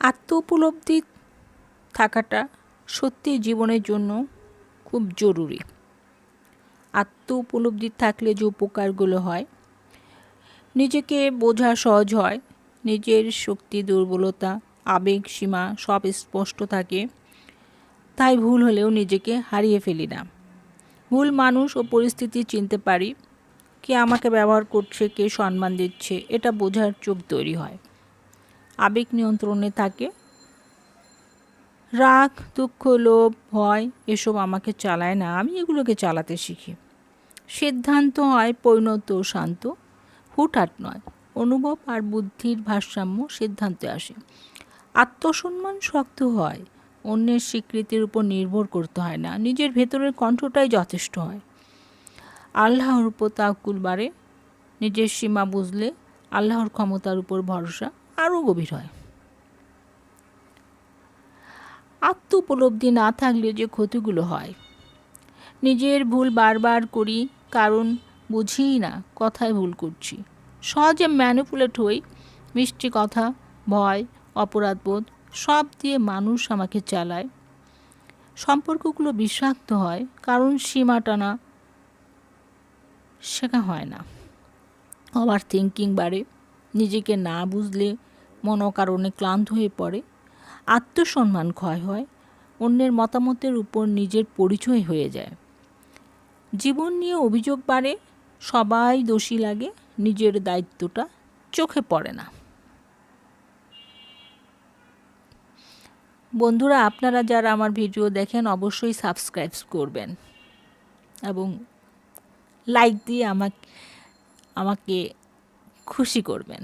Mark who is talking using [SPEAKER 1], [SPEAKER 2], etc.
[SPEAKER 1] আত্ম উপলব্ধি থাকাটা সত্যি জীবনের জন্য খুব জরুরি। আত্ম উপলব্ধি থাকলে যে উপকারগুলো হয়, নিজেকে বোঝা সহজ হয়, নিজের শক্তি দুর্বলতা আবেগ সীমা সব স্পষ্ট থাকে। তাই ভুল হলেও নিজেকে হারিয়ে ফেলি না। ভুল মানুষ ও পরিস্থিতি চিনতে পারি, কে আমাকে ব্যবহার করছে, কে সম্মান দিচ্ছে, এটা বোঝার চোখ তৈরি হয়। আবেগ নিয়ন্ত্রণে থাকে। রাগ দুঃখ লোভ ভয় এসব আমাকে চালায় না, আমি এগুলোকে চালাতে শিখি। সিদ্ধান্ত হয় পরিণত ও শান্ত, হুটহাট নয়। অনুভব আর বুদ্ধির ভারসাম্য সিদ্ধান্তে আসে। আত্মসম্মান শক্ত হয়, অন্যের স্বীকৃতির উপর নির্ভর করতে হয় না, নিজের ভেতরের কণ্ঠটাই যথেষ্ট হয়। আল্লাহর উপর তাওয়াক্কুল বাড়ে, নিজের সীমা বুঝলে আল্লাহর ক্ষমতার উপর ভরসা আরও গভীর হয়। আত্ম উপলব্ধি না থাকলে যে ক্ষতিগুলো হয়, নিজের ভুল বারবার করি, কারণ বুঝিই না কথায় ভুল করছি, সহজে ম্যানিপুলেট হই, মিষ্টি কথা ভয় অপরাধবোধ সব দিয়ে মানুষ আমাকে চালায়। সম্পর্কগুলো বিষাক্ত হয়, কারণ সীমা টানা শেখা হয় না। ওভার থিঙ্কিং বাড়ে, নিজেকে না বুঝলে মন কারণে ক্লান্ত হয়ে পড়ে। আত্মসম্মান ক্ষয় হয়, অন্যের মতামতের উপর নিজের পরিচয় হয়ে যায়। জীবন নিয়ে অভিযোগ বাড়ে, সবাই দোষী লাগে, নিজের দায়িত্বটা চোখে পড়ে না। বন্ধুরা, আপনারা যারা আমার ভিডিও দেখেন অবশ্যই সাবস্ক্রাইব করবেন এবং লাইক দিয়ে আমাকে খুশি করবেন।